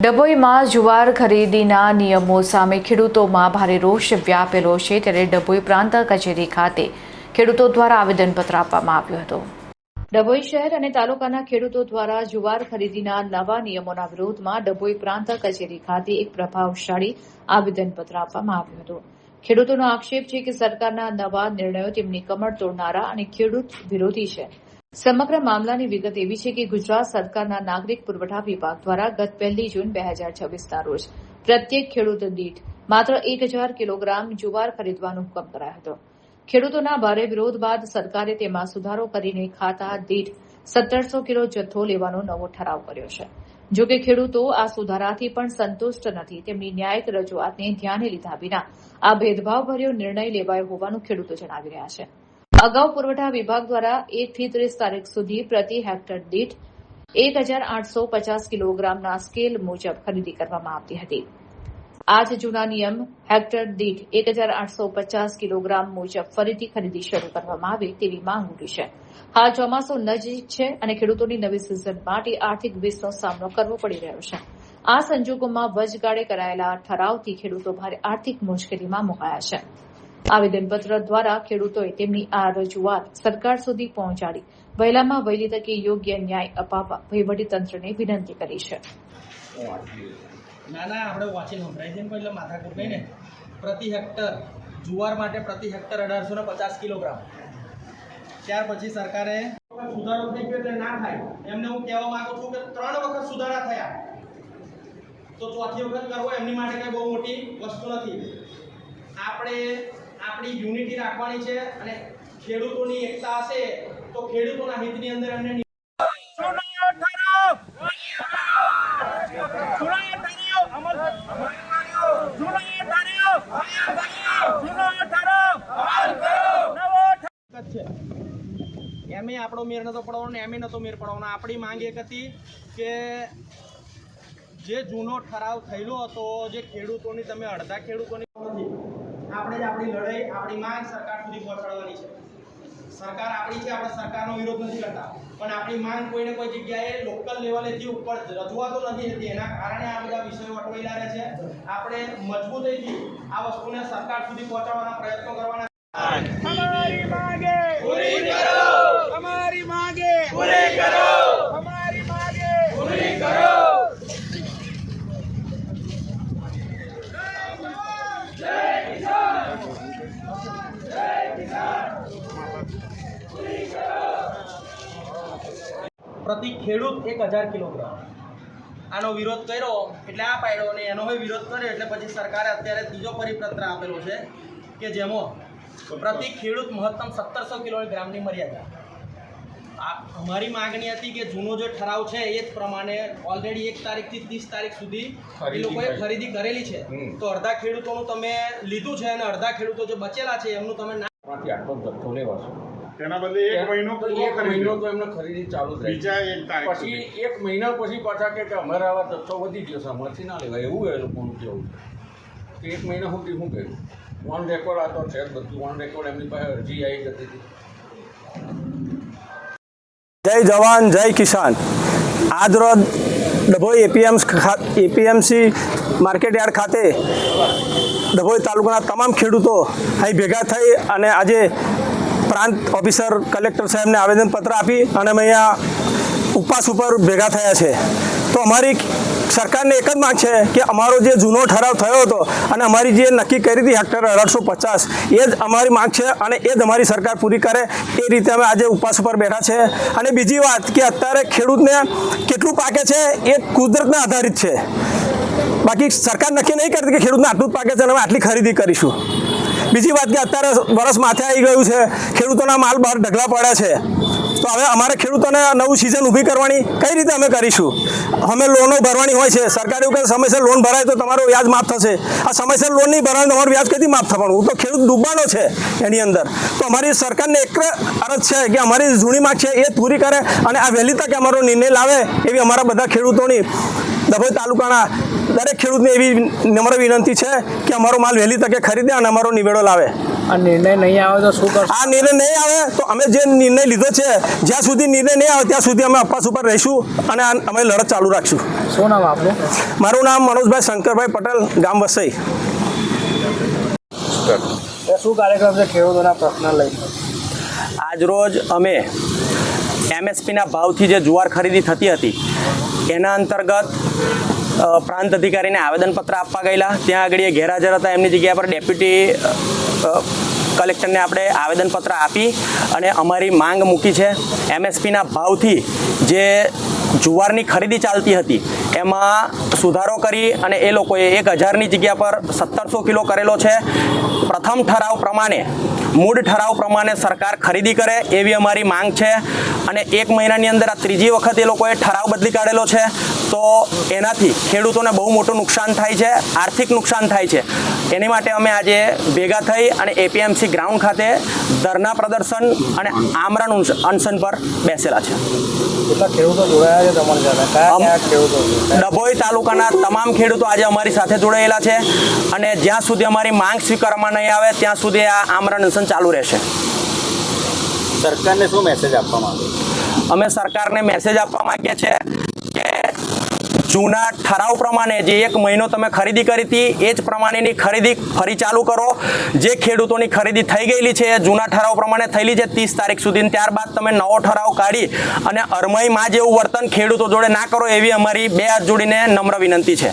ડભોઈમાં જુવાર ખરીદીના નિયમો સામે ખેડૂતોમાં ભારે રોષ વ્યાપેલો છે ત્યારે ડભોઈ પ્રાંત કચેરી ખાતે ખેડૂતો દ્વારા આવેદનપત્ર આપવામાં આવ્યું હતું। ડભોઈ શહેર અને તાલુકાના ખેડૂતો દ્વારા જુવાર ખરીદીના નવા નિયમોના વિરોધમાં ડભોઈ પ્રાંત કચેરી ખાતે એક પ્રભાવશાળી આવેદનપત્ર આપવામાં આવ્યું હતું। ખેડૂતોનો આક્ષેપ છે કે સરકારના નવા નિર્ણયો તેમની કમર તોડનારા અને ખેડૂત વિરોધી છે। સમગ્ર મામલાની વિગત એવી છે કે ગુજરાત સરકારના નાગરિક પુરવઠા વિભાગ દ્વારા ગત 1 જૂન 2026ના રોજ પ્રત્યેક ખેડૂત દીઠ માત્ર 1000 કિલોગ્રામ જુવાર ખરીદવાનો હુકમ કરાયો હતો। ખેડૂતોના ભારે વિરોધ બાદ સરકારે તેમાં સુધારો કરીને ખાતા દીઠ 1700 કિલો જથ્થો લેવાનો નવો ઠરાવ કર્યો છે। જો કે ખેડૂતો આ સુધારાથી પણ સંતુષ્ટ નથી। તેમની ન્યાયિક રજૂઆતને ધ્યાને લીધા વિના આ ભેદભાવભર્યો નિર્ણય લેવાયો હોવાનું ખેડૂતો જણાવી રહ્યા છે। અગાઉ પુરવઠા વિભાગ દ્વારા 1 થી 30 તારીખ સુધી પ્રતિ હેક્ટર દીઠ 1850 કિલોગ્રામના સ્કેલ મુજબ ખરીદી કરવામાં આવતી હતી। આ જ જૂના નિયમ હેક્ટર દીઠ 1850 કિલોગ્રામ મુજબ ફરીથી ખરીદી શરૂ કરવામાં આવે તેવી માંગ ઉઠી છે। હાલ ચોમાસું નજીક છે અને ખેડૂતોની નવી સિઝન માટે આર્થિક વીસનો સામનો કરવો પડી રહ્યો છે। આ સંજોગોમાં વચગાળે કરાયેલા ઠરાવથી ખેડૂતો ભારે આર્થિક મુશ્કેલીમાં મુકાયા છે। આવેદનપત્ર દ્વારા ખેડૂતોએ તેમની આ રજૂઆત સરકાર સુધી પહોંચાડી વહેલામાં વહેલી તકે યોગ્ય ન્યાય અપાવવા વહીવટીતંત્રને વિનંતી કરી છે। ના આપણે વાંચીને સંભળાય છે એટલે માથાકૂટ નહીં ને। પ્રતિ હેક્ટર જુવાર માટે પ્રતિ હેક્ટર 1850 કિલોગ્રામ। ત્યાર પછી સરકારે સુધારો થઈ ગયો એટલે ના થાય એમને હું કહેવા માંગુ છું કે 3 વખત સુધારા થયા તો ચોથી વખત કરવો એમની માટે કઈ બહુ મોટી વસ્તુ નથી। આપણે આપણી યુનિટી રાખવાની છે અને ખેડૂતોની એકતા હશે તો ખેડૂતોના હિતની અંદર એમને એમે આપણો મેર નતો પડવાનો ને એમે નતો મેર પડવાનો। આપણી માંગ એક હતી કે જે જૂનો ઠરાવ થયેલો હતો જે ખેડૂતોની તમે અડધા ખેડૂતોની નથી આપણે જ આપણી લડાઈ આપણી માંગ સરકાર સુધી પહોંચાડવાની છે। સરકાર આપણી છે, આપણે સરકારનો વિરોધ નથી કરતા પણ આપણી માંગ કોઈને કોઈ જગ્યાએ લોકલ લેવલેથી ઉપર રજૂઆતો નથી થતી એના કારણે આ બધા વિષયો અટવાયેલા રહે છે। આપણે મજબૂતીથી આ વસ્તુને સરકાર સુધી પહોંચાડવાના પ્રયત્નો કરવાના। हमारी मांगे पूरी करो, हमारी मांगे पूरी करो, हमारी मांगे पूरी करो। जय किसान, जय किसान, पूरी करो। प्रति ખેડૂત 1000 કિલોગ્રામ આનો વિરોધ કર્યો એટલે આ પાડ્યો અને એનો વિરોધ કર્યો એટલે પછી સરકારે અત્યારે ત્રીજો પરિપત્ર આપેલો છે કે જેમાં પ્રતિ ખેડૂત મહત્તમ 1700 કિલોગ્રામની મર્યાદા। અમારી માગણી હતી કે જૂનો જે ઠરાવ છે એ જ પ્રમાણે ઓલરેડી 1 તારીખથી 30 તારીખ સુધી એ લોકોએ ખરીદી કરેલી છે તો અડધા ખેડૂતોનું તમે લીધું છે અને અડધા ખેડૂતો જે બચેલા છે એમનું તમે માંથી આટલો જથ્થો લેવાશો તેના બદલે એક મહિનો તો એમને ખરીદી ચાલુ થાય બીજા 1 તારીખ પછી 1 મહિના પછી પાછા કે અમારે આવા જથ્થો વધી ગયો છે અમારથી ના લેવાય એવું એ લોકોનું કેવું કે 1 મહિના સુધી શું કર્યું ઓન રેકોર્ડ આ તો છે બધું ઓન રેકોર્ડ એમની પાસે અરજી આવી જતી હતી। જય જવાન જય કિસાન। આજ રોજ ડભોઈ એપીએમસી માર્કેટયાર્ડ ખાતે ડભોઈ તાલુકાના તમામ ખેડૂતો અહીં ભેગા થઈ અને આજે પ્રાંત ઓફિસર કલેક્ટર સાહેબને આવેદનપત્ર આપી અને અમે અહીંયા ઉપવાસ ઉપર ભેગા થયા છે। તો અમારી સરકારને એક જ માંગ છે કે અમારો જે જૂનો ઠરાવ થયો હતો અને અમારી જે નક્કી કરી હતી હેક્ટર 1850 એ જ અમારી માંગ છે અને એ જ અમારી સરકાર પૂરી કરે એ રીતે અમે આજે ઉપવાસ ઉપર બેઠા છે। અને બીજી વાત કે અત્યારે ખેડૂતને કેટલું પાકે છે એ કુદરતના આધારિત છે, બાકી સરકાર નક્કી નહીં કરતી કે ખેડૂતને આટલું જ પાકે છે અને અમે આટલી ખરીદી કરીશું। બીજી વાત કે અત્યારે વરસ માથે આવી ગયું છે, ખેડૂતોના માલ બહાર ઢગલા પડ્યા છે તો હવે અમારે ખેડૂતોને નવું સિઝન ઊભી કરવાની કઈ રીતે અમે કરીશું? અમે લોનો ભરવાની હોય છે, સરકાર એવું કહે સમયસર લોન ભરાય તો તમારો વ્યાજ માફ થશે, આ સમયસર લોન નહીં ભરાય તમારું વ્યાજ કદી માફ થવાનું? હું તો ખેડૂત ડૂબવાનો છે એની અંદર। તો અમારી સરકારને એક અરજ છે કે અમારી જૂની માંગ છે એ પૂરી કરે અને આ વહેલી તકે અમારો નિર્ણય લાવે એવી અમારા બધા ખેડૂતોની ડભોઈ તાલુકાના દરેક ખેડૂતને એવી નમ્ર વિનંતી છે કે અમારો માલ વહેલી તકે ખરીદે અને અમારો નિવેડો લાવે. આ નિર્ણય નહીં આવે તો શું કરશો? આ નિર્ણય નહીં આવે તો અમે જે નિર્ણય લીધો છે જ્યાં સુધી નિર્ણય નહીં આવે ત્યાં સુધી અમે અપવાસ ઉપર રહીશું અને અમે લડત ચાલુ રાખશું. શું નામ આપનું? મારું નામ મનોજભાઈ શંકરભાઈ પટેલ, ગામ વસઈ. શું કાર્યક્રમ છે ખેડૂતોના પ્રશ્ન લઈને? આજરોજ અમે MSPના ભાવથી જે જુવાર ખરીદી થતી હતી એના અંતર્ગત પ્રાંત અધિકારીને આવેદનપત્ર આપવા ગયેલા. ત્યાં આગળ એ ગેરહાજર હતા. એમની જગ્યા પર ડેપ્યુટી કલેક્ટરને આપણે આવેદનપત્ર આપી અને અમારી માંગ મૂકી છે. MSPના ભાવથી જે જુવારની ખરીદી ચાલતી હતી એમાં સુધારો કરી અને એ લોકોએ 1000ની જગ્યા પર 1700 કિલો કરેલો છે. પ્રથમ ઠરાવ પ્રમાણે, મૂળ ઠરાવ પ્રમાણે સરકાર ખરીદી કરે એવી અમારી માંગ છે. અને 1 મહિનાની અંદર આ ત્રીજી વખત એ લોકોએ ઠરાવ બદલી કાઢેલો છે. તો એનાથી ખેડૂતોને બહુ મોટું નુકસાન થાય છે, આર્થિક નુકસાન થાય છે. એની માટે અમે આજે ભેગા થઈ અને APMC ગ્રાઉન્ડ ખાતે ધરના પ્રદર્શન અને આમરણ અનશન પર બેસેલા છે. કેટલા ખેડૂતો જોડાયા છે તમારી સાથે? કયા ખેડૂતો? ડભોઈ તાલુકાના તમામ ખેડૂતો આજે અમારી સાથે જોડાયેલા છે અને જ્યાં સુધી અમારી માંગ સ્વીકારવામાં નહીં આવે ત્યાં સુધી આ આમરણ અનશન ચાલુ રહેશે. સરકારને શું મેસેજ આપવા માંગો? અમે સરકારને મેસેજ આપવા માંગીએ છીએ કે જૂના ઠરાવ પ્રમાણે જે 1 મહિનો તમે ખરીદી કરી હતી એ જ પ્રમાણેની ખરીદી ફરી ચાલુ કરો. જે ખેડૂતોની ખરીદી થઈ ગયેલી છે એ જૂના ઠરાવ પ્રમાણે થયેલી છે 30 તારીખ સુધી. ત્યારબાદ તમે નવો ઠરાવ કાઢી અને અરમઈમાં જેવું વર્તન ખેડૂતો જોડે ના કરો એવી અમારી 2 હાથ જોડીને નમ્ર વિનંતી છે.